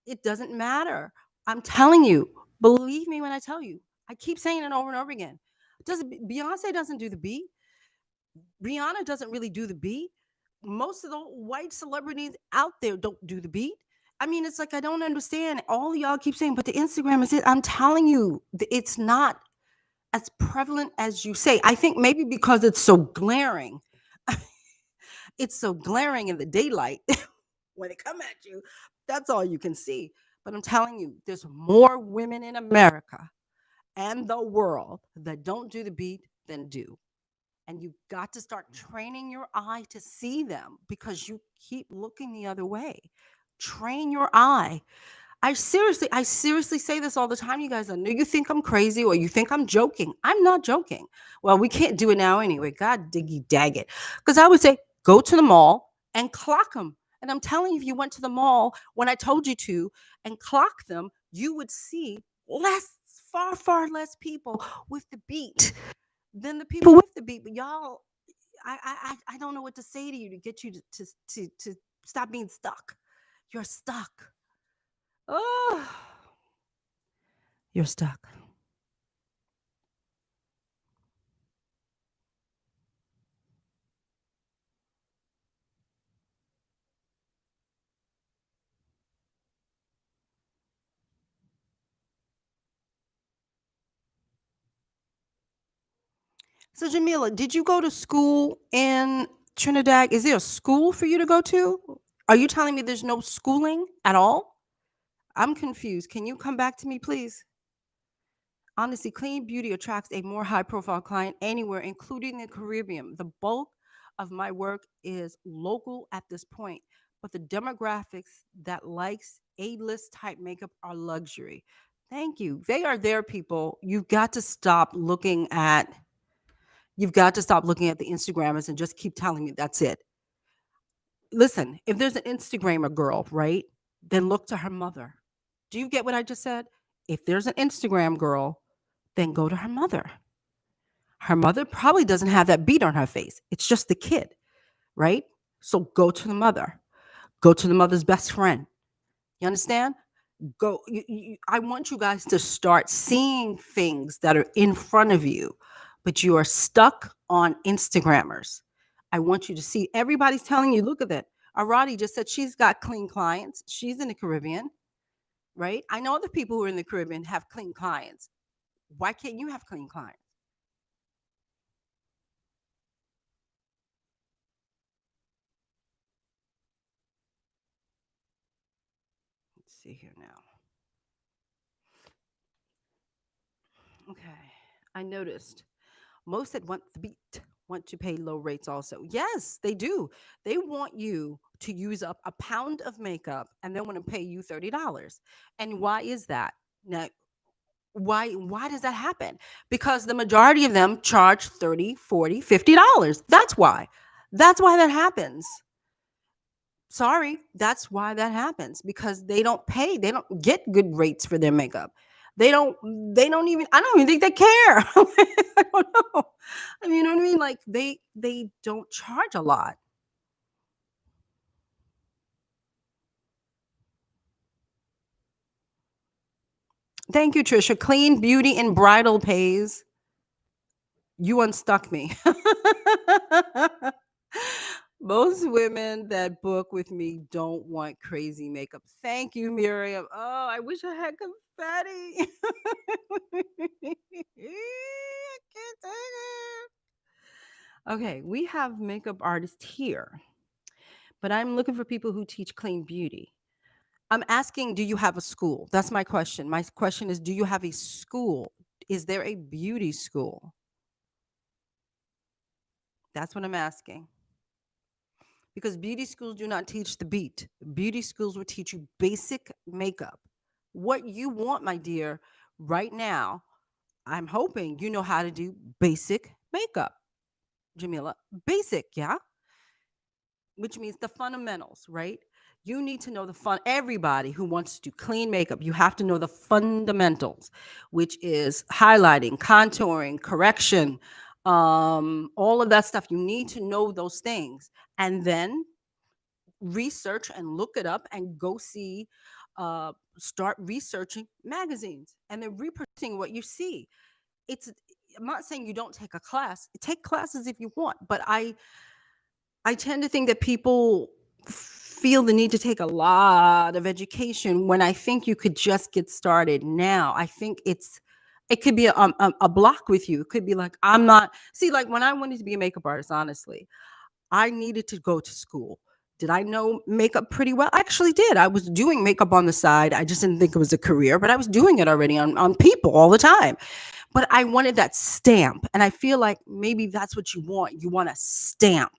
It doesn't matter. I'm telling you, believe me when I tell you. I keep saying it over and over again. Beyonce doesn't do the beat. Rihanna doesn't really do the beat. Most of the white celebrities out there don't do the beat. I mean, it's like I don't understand. All y'all keep saying, but the Instagram is it. I'm telling you, it's not as prevalent as you say. I think maybe because it's so glaring. It's so glaring in the daylight when it come at you. That's all you can see. But I'm telling you, there's more women in America and the world that don't do the beat than do. And you got to start training your eye to see them because you keep looking the other way. Train your eye. I seriously say this all the time, you guys. I know you think I'm crazy or you think I'm joking. I'm not joking. Well, we can't do it now anyway. God diggy dag it. Because I would say, go to the mall and clock them. And I'm telling you, if you went to the mall when I told you to and clock them, you would see far, far less people with the beat than the people with the beat. But y'all, I don't know what to say to you to get you to stop being stuck. You're stuck. Oh, you're stuck. So Jamila, did you go to school in Trinidad? Is there a school for you to go to? Are you telling me there's no schooling at all? I'm confused. Can you come back to me, please? Honestly, clean beauty attracts a more high profile client anywhere, including the Caribbean. The bulk of my work is local at this point, but the demographics that likes A-list type makeup are luxury. Thank you. They are there, people. You've got to stop looking at the Instagrammers and just keep telling me that's it. Listen, if there's an Instagrammer girl, right, then look to her mother. Do you get what I just said? If there's an Instagram girl, then go to her mother. Her mother probably doesn't have that beat on her face. It's just the kid, right? So go to the mother. Go to the mother's best friend. You understand? I want you guys to start seeing things that are in front of you, but you are stuck on Instagrammers. I want you to see everybody's telling you, look at that. Arati just said she's got clean clients. She's in the Caribbean, right? I know other people who are in the Caribbean have clean clients. Why can't you have clean clients? Let's see here now. Okay. I noticed most that want the beat want to pay low rates also. Yes, they do. They want you to use up a pound of makeup and they want to pay you $30. And why is that? Now, why does that happen? Because the majority of them charge 30, 40, $50. That's why. That's why that happens. Sorry, that's why that happens because they don't get good rates for their makeup. They don't even I don't even think they care. I don't know. I mean, you know what I mean? Like they don't charge a lot. Thank you, Trisha. Clean beauty and bridal pays. You unstuck me. Most women that book with me don't want crazy makeup. Thank you, Miriam. Oh, I wish I had confetti. I can't take it. Okay, we have makeup artists here, but I'm looking for people who teach clean beauty. I'm asking, do you have a school? That's my question. My question is, do you have a school? Is there a beauty school? That's what I'm asking. Because beauty schools do not teach the beat. Beauty schools will teach you basic makeup. What you want, my dear, right now, I'm hoping you know how to do basic makeup, Jamila. Basic, yeah? Which means the fundamentals, right? You need to know everybody who wants to do clean makeup, you have to know the fundamentals, which is highlighting, contouring, correction, all of that stuff. You need to know those things. And then research and look it up and go see, start researching magazines and then reproducing what you see. It's I'm not saying you don't take a class. Take classes if you want, but I tend to think that people feel the need to take a lot of education when I think you could just get started now. I think it could be a block with you. It could be like, I'm not see, like when I wanted to be a makeup artist, honestly, I needed to go to school. Did I know makeup pretty well? I actually did. I was doing makeup on the side. I just didn't think it was a career, but I was doing it already on people all the time. But I wanted that stamp. And I feel like maybe that's what you want. You want a stamp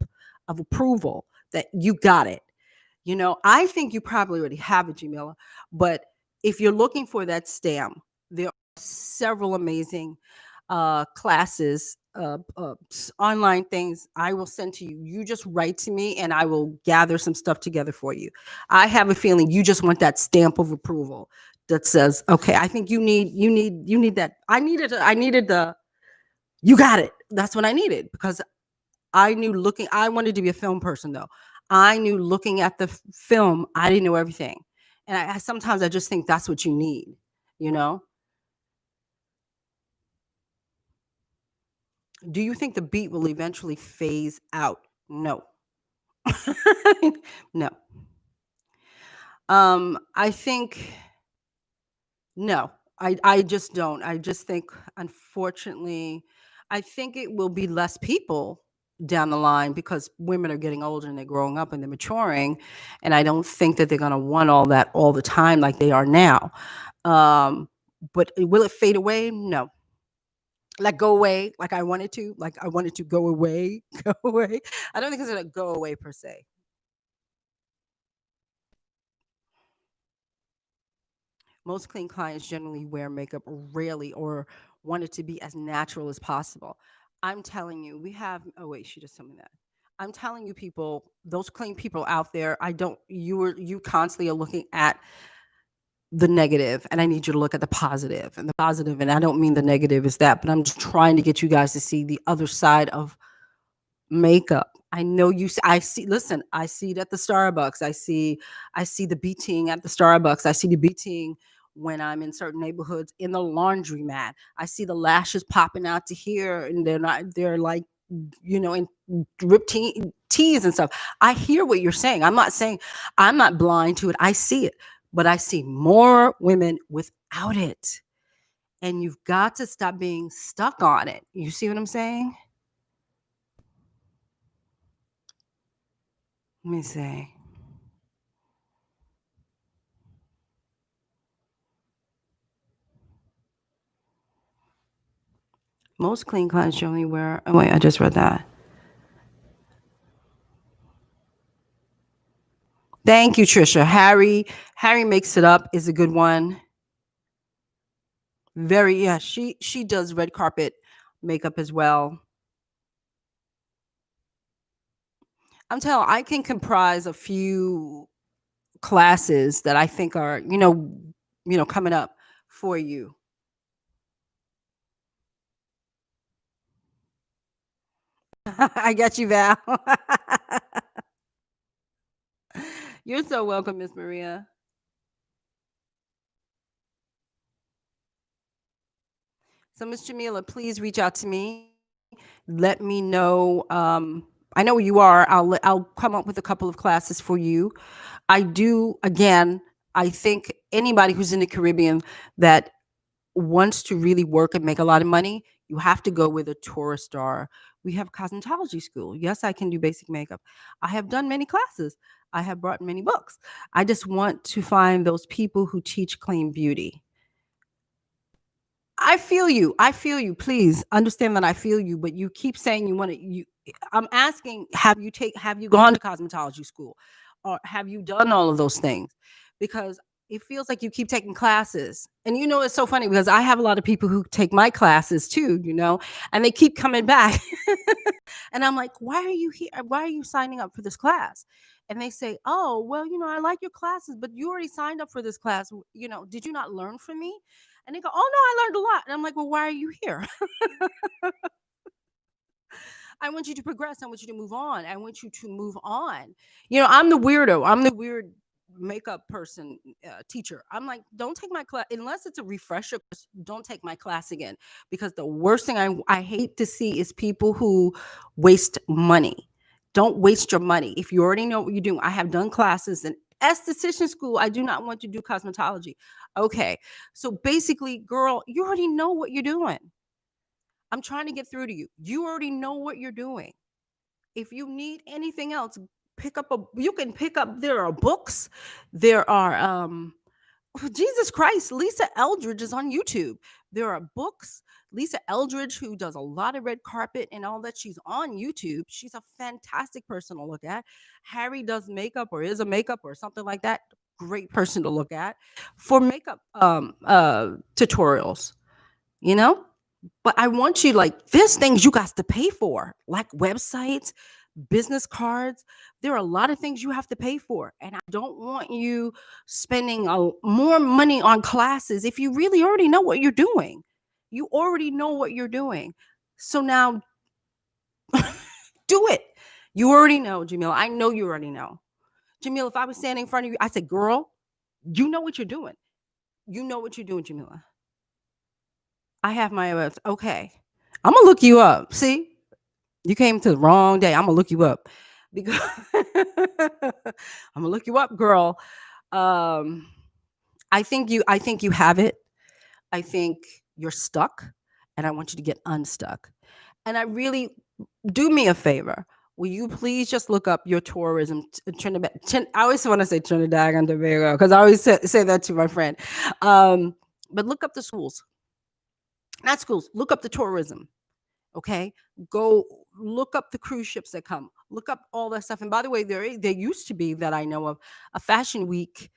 of approval that you got it. I think you probably already have it, Jamila. But if you're looking for that stamp, there are several amazing classes, online things I will send to you. You just write to me and I will gather some stuff together for you. I have a feeling you just want that stamp of approval that says, okay, I think you need that. I needed the, you got it. That's what I needed because I wanted to be a film person though. I knew looking at the film, I didn't know everything. And sometimes I just think that's what you need, you know? Do you think the beat will eventually phase out? No. No. I think no. I just don't. I just think, unfortunately, I think it will be less people down the line because women are getting older and they're growing up and they're maturing, and I don't think that they're gonna want all that all the time like they are now. Um, but will it fade away? No. Like, go away, like I wanted to go away, go away. I don't think it's gonna go away per se. Most clean clients generally wear makeup rarely or want it to be as natural as possible. I'm telling you, we have, oh wait, she just told me that. I'm telling you, people, those clean people out there, I don't, you constantly are looking at the negative, and I need you to look at the positive. And the positive, and I don't mean the negative is that, but I'm just trying to get you guys to see the other side of makeup. I know I see, listen, I see it at the Starbucks. I see the beating at the Starbucks. I see the beating when I'm in certain neighborhoods in the laundromat. I see the lashes popping out to here and they're like, in ripped tees and stuff. I hear what you're saying. I'm not blind to it. I see it. But I see more women without it. And you've got to stop being stuck on it. You see what I'm saying? Let me see. Most clean clients generally wear, oh wait, I just read that. Thank you, Trisha. Harry makes it up is a good one. Very, yeah, she does red carpet makeup as well. I can comprise a few classes that I think are, coming up for you. I got you, Val. You're so welcome, Miss Maria. So, Miss Jamila, please reach out to me. Let me know. I know where you are. I'll come up with a couple of classes for you. I do again. I think anybody who's in the Caribbean that wants to really work and make a lot of money, you have to go with a tourist are. We have cosmetology school. Yes, I can do basic makeup. I have done many classes. I have brought many books. I just want to find those people who teach clean beauty. I feel you. I feel you. Please understand that I feel you, but you keep saying you want to I'm asking, have you gone to cosmetology school? Or have you done all of those things? Because it feels like you keep taking classes. And it's so funny because I have a lot of people who take my classes too, and they keep coming back. And I'm like, "Why are you here? Why are you signing up for this class?" And they say, "Oh, well, I like your classes, but you already signed up for this class. Did you not learn from me?" And they go, "Oh, no, I learned a lot." And I'm like, "Well, why are you here?" I want you to progress. I want you to move on. I want you to move on. I'm the weirdo. I'm the weird makeup person, teacher. I'm like, don't take my class unless it's a refresher. Don't take my class again, because the worst thing I hate to see is people who waste money. Don't waste your money. If you already know what you're doing, I have done classes in esthetician school. I do not want to do cosmetology. Okay. So basically, girl, you already know what you're doing. I'm trying to get through to you. You already know what you're doing. If you need anything else, you can pick up, there are books, there are, Jesus Christ, Lisa Eldridge is on YouTube. There are books. Lisa Eldridge, who does a lot of red carpet and all that, she's on YouTube. She's a fantastic person to look at. Harry does makeup or is a makeup or something like that. Great person to look at for makeup tutorials, you know? But I want you, like, there's things you got to pay for, like websites, business cards. There are a lot of things you have to pay for. And I don't want you spending more money on classes if you really already know what you're doing. You already know what you're doing. So now do it. You already know, Jamila. I know you already know. Jamila, if I was standing in front of you, I said, girl, you know what you're doing. You know what you're doing, Jamila. I have my okay. I'm gonna look you up. See, you came to the wrong day. I'm gonna look you up because I'm gonna look you up, girl. Um, I think you have it. I think you're stuck, and I want you to get unstuck. And I really do me a favor. Will you please just look up your tourism Trinidad? I always want to say Trinidad and Tobago because I always say that to my friend. But look up the schools, not schools. Look up the tourism. Okay, go look up the cruise ships that come. Look up all that stuff. And by the way, there used to be, that I know of, a fashion week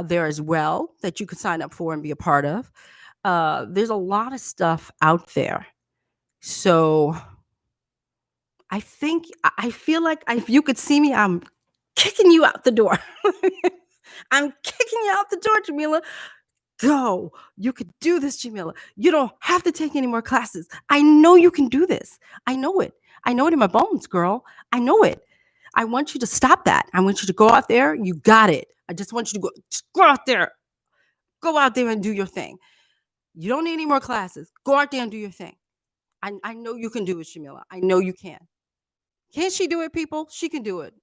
there as well that you could sign up for and be a part of. There's a lot of stuff out there. So I feel like if you could see me, I'm kicking you out the door. I'm kicking you out the door, Jamila. Go. You could do this, Jamila. You don't have to take any more classes. I know you can do this. I know it. I know it in my bones, girl. I know it. I want you to stop that. I want you to go out there. You got it. I just want you to just go out there. Go out there and do your thing. You don't need any more classes. Go out there and do your thing. I know you can do it, Jamila. I know you can. Can she do it, people? She can do it.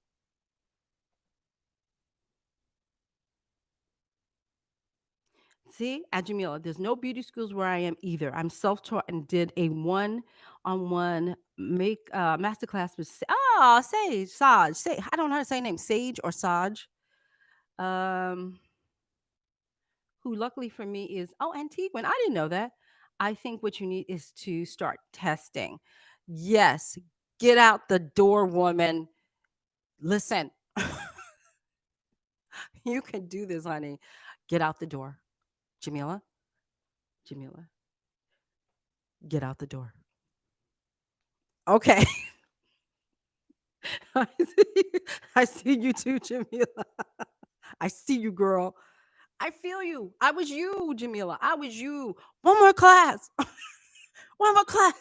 See, at Jamila, there's no beauty schools where I am either. I'm self-taught and did a one-on-one make masterclass with Sage. I don't know how to say her name, Sage or Saj. Um, who luckily for me is Antiguan. I didn't know that. I think what you need is to start testing. Yes, get out the door, woman. Listen, you can do this, honey. Get out the door. Jamila, Jamila, get out the door. Okay. I see you. I see you too, Jamila. I see you, girl. I feel you. I was you, Jamila. I was you. One more class. One more class.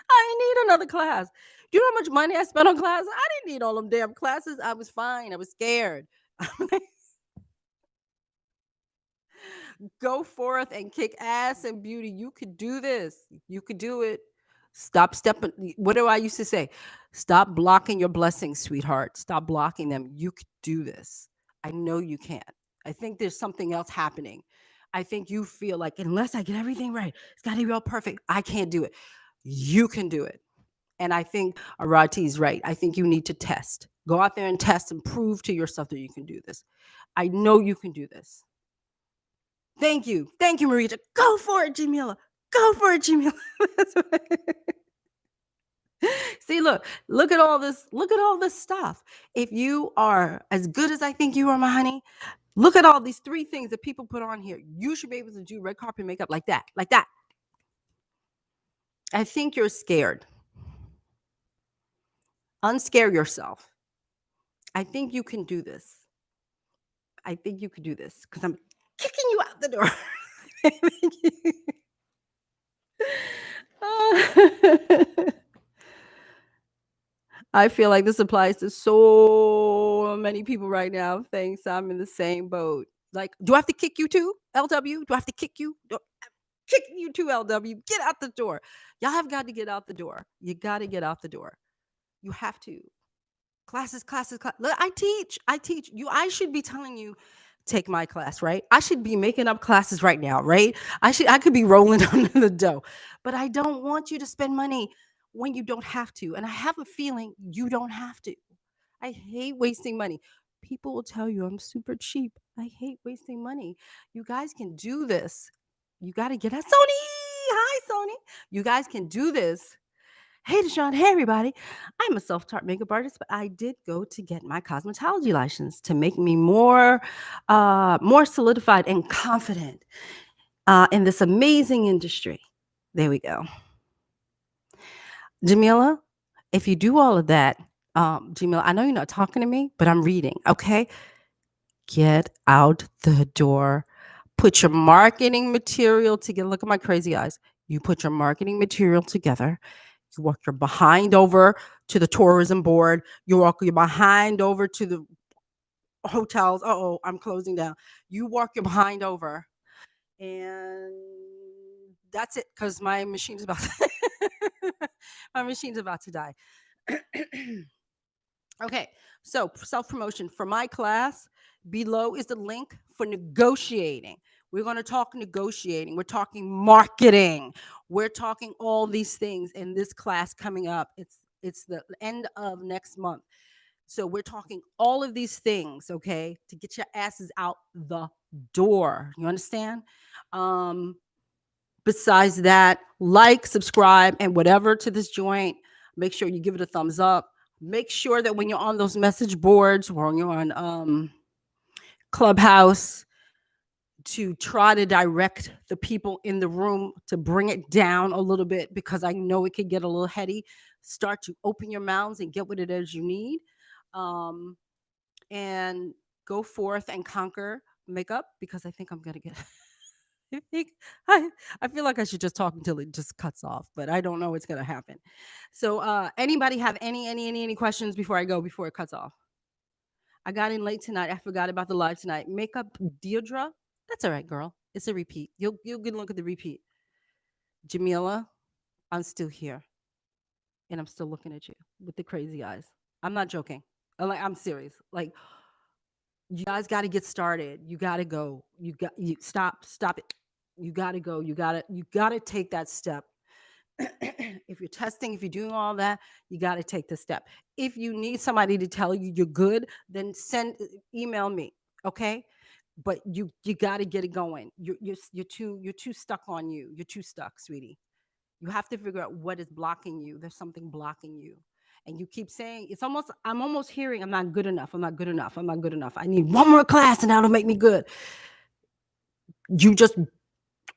I didn't need another class. Do you know how much money I spent on classes? I didn't need all them damn classes. I was fine. I was scared. Go forth and kick ass and beauty. You could do this. You could do it. Stop stepping. What do I used to say? Stop blocking your blessings, sweetheart. Stop blocking them. You could do this. I know you can. I think there's something else happening. I think you feel like unless I get everything right, it's got to be all perfect. I can't do it. You can do it. And I think Arati is right. I think you need to test. Go out there and test and prove to yourself that you can do this. I know you can do this. Thank you. Thank you, Marita. Go for it, Jamila. Go for it, Jamila. See, look at all this. Look at all this stuff. If you are as good as I think you are, my honey, look at all these 3 things that people put on here. You should be able to do red carpet makeup like that. Like that. I think you're scared. Unscare yourself. I think you can do this. I think you could do this because I'm kicking you out the door. I feel like this applies to so many people right now. Thanks. I'm in the same boat. Like, do I have to kick you too, LW? Do I have to kick you? Kick you too, LW. Get out the door. Y'all have got to get out the door. You got to get out the door. You have to. Classes. Look, I teach you. I should be telling you, take my class, right? I should be making up classes right now, right? I could be rolling under the dough, but I don't want you to spend money when you don't have to. And I have a feeling you don't have to. I hate wasting money. People will tell you I'm super cheap. I hate wasting money. You guys can do this. You got to get at Sony. Hi, Sony. You guys can do this. Hey, DeShawn. Hey, everybody. I'm a self-taught makeup artist, but I did go to get my cosmetology license to make me more solidified and confident in this amazing industry. There we go. Jamila, if you do all of that, Jamila, I know you're not talking to me, but I'm reading, okay? Get out the door. Put your marketing material together. Look at my crazy eyes. You put your marketing material together. You walk your behind over to the tourism board. You walk your behind over to the hotels. Uh-oh, I'm closing down. You walk your behind over. And that's it, because my machine's about my machine's about to die. Okay, so self-promotion for my class. Below is the link for negotiating. We're going to talk negotiating. We're talking marketing. We're talking all these things in this class coming up. It's the end of next month. So we're talking all of these things, okay, to get your asses out the door. You understand? Besides that, like, subscribe, and whatever to this joint. Make sure you give it a thumbs up. Make sure that when you're on those message boards or when you're on Clubhouse, to try to direct the people in the room to bring it down a little bit, because I know it could get a little heady. Start to open your mouths and get what it is you need. And go forth and conquer makeup, because I think I'm going to get I feel like I should just talk until it just cuts off, but I don't know what's going to happen. So anybody have any questions before I go, before it cuts off? I got in late tonight. I forgot about the live tonight. Makeup Deirdre. That's all right, girl. It's a repeat. You'll get a look at the repeat. Jamila, I'm still here, and I'm still looking at you with the crazy eyes. I'm not joking. I'm serious. Like, you guys got to get started. You got to go. You stop it. You got to go. You got to take that step. If you're testing, if you're doing all that, you got to take the step. If you need somebody to tell you you're good, then email me, okay? But you got to get it going. You're too stuck on you. You're too stuck, sweetie. You have to figure out what is blocking you. There's something blocking you. And you keep saying, I'm almost hearing, I'm not good enough. I'm not good enough. I'm not good enough. I need one more class and that'll make me good.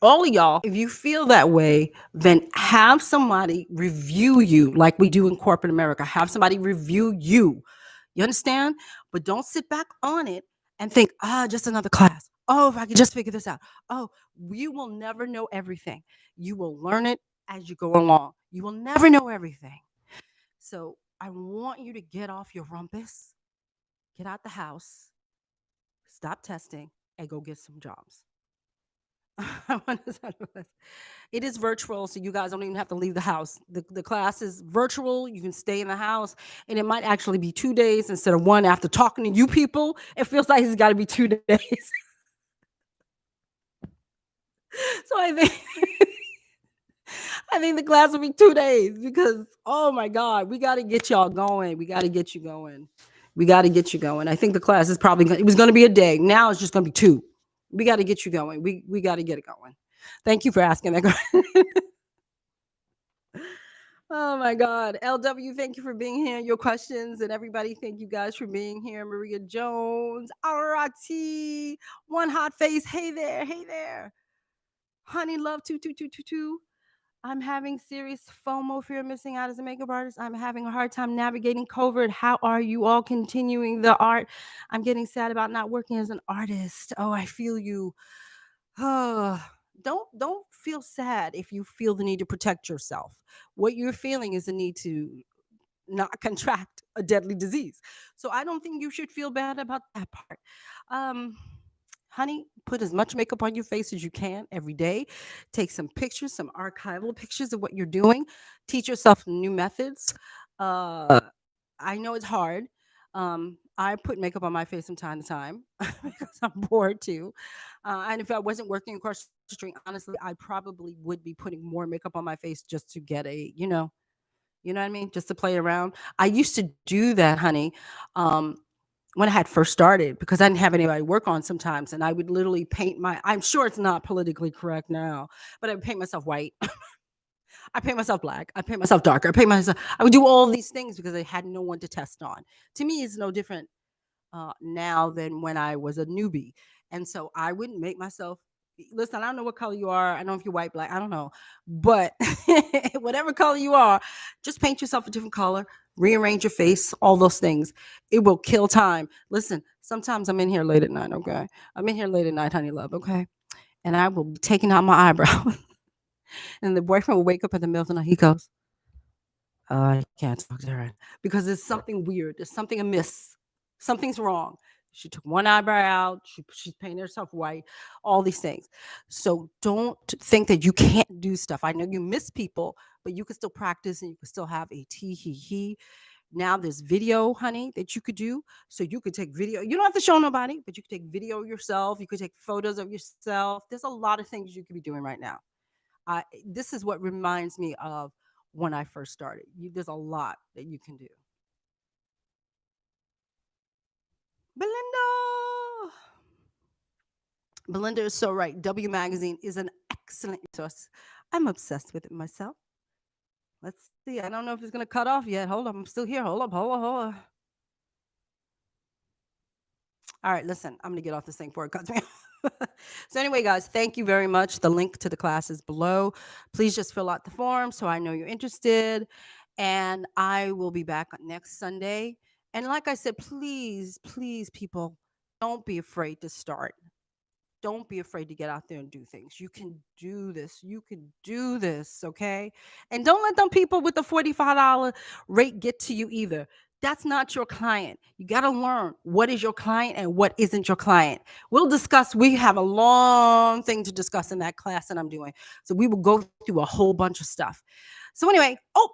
All of y'all, if you feel that way, then have somebody review you like we do in corporate America. Have somebody review you. You understand? But don't sit back on it and think, just another class. Oh, if I could just figure this out. Oh, you will never know everything. You will learn it as you go along. You will never know everything. So I want you to get off your rumpus, get out the house, stop testing, and go get some jobs. It is virtual, so you guys don't even have to leave the house. The class is virtual. You can stay in the house, and it might actually be 2 days instead of one. After talking to you people, it feels like it's got to be 2 days. So I think the class will be 2 days because oh my God, we got to get y'all going. We got to get you going. We got to get you going. I think the class is probably it was going to be a day. Now it's just going to be two. We got to get you going. We got to get it going. Thank you for asking that. Oh my God. LW, thank you for being here. Your questions and everybody, thank you guys for being here. Maria Jones, Arati, One Hot Face. Hey there. Hey there. Honey Love 22222. I'm having serious FOMO, fear of missing out as a makeup artist. I'm having a hard time navigating COVID. How are you all continuing the art? I'm getting sad about not working as an artist. Oh, I feel you. Oh, don't feel sad if you feel the need to protect yourself. What you're feeling is the need to not contract a deadly disease. So I don't think you should feel bad about that part. Um, honey, put as much makeup on your face as you can every day. Take some pictures, some archival pictures of what you're doing. Teach yourself new methods. Uh, I know it's hard. I put makeup on my face from time to time because I'm bored too. And if I wasn't working across the street, honestly, I probably would be putting more makeup on my face just to get you know what I mean? Just to play around. I used to do that, honey, um, when I had first started because I didn't have anybody to work on sometimes. And I would literally paint I'm sure it's not politically correct now, but I would paint myself white. I paint myself black. I paint myself darker. I would do all these things because I had no one to test on. To me, it's no different now than when I was a newbie. And so I wouldn't make myself listen. I don't know what color you are. I don't know if you're white, black. I don't know, but whatever color you are, just paint yourself a different color, rearrange your face, all those things. It will kill time. Listen, sometimes I'm in here late at night. Okay, I'm in here late at night, honey love. Okay, and I will be taking out my eyebrow, and the boyfriend will wake up in the middle of the night. He goes, "Oh, I can't talk to her because there's something weird. There's something amiss. Something's wrong." She took one eyebrow out. She's painted herself white. All these things. So don't think that you can't do stuff. I know you miss people, but you can still practice and you can still have a tee hee hee. Now there's video, honey, that you could do. So you could take video. You don't have to show nobody, but you could take video yourself. You could take photos of yourself. There's a lot of things you could be doing right now. This is what reminds me of when I first started. There's a lot that you can do. Belinda. Belinda is so right. W Magazine is an excellent resource. I'm obsessed with it myself. Let's see. I don't know if it's going to cut off yet. Hold on. I'm still here. Hold up. Hold on. Hold on. All right. Listen, I'm going to get off this thing before it cuts me off. So anyway, guys, thank you very much. The link to the class is below. Please just fill out the form so I know you're interested. And I will be back next Sunday. And like I said, please, please, people, don't be afraid to start. Don't be afraid to get out there and do things. You can do this. You can do this, okay? And don't let them people with the $45 rate get to you either. That's not your client. You got to learn what is your client and what isn't your client. We have a long thing to discuss in that class that I'm doing. So we will go through a whole bunch of stuff. So anyway, oh,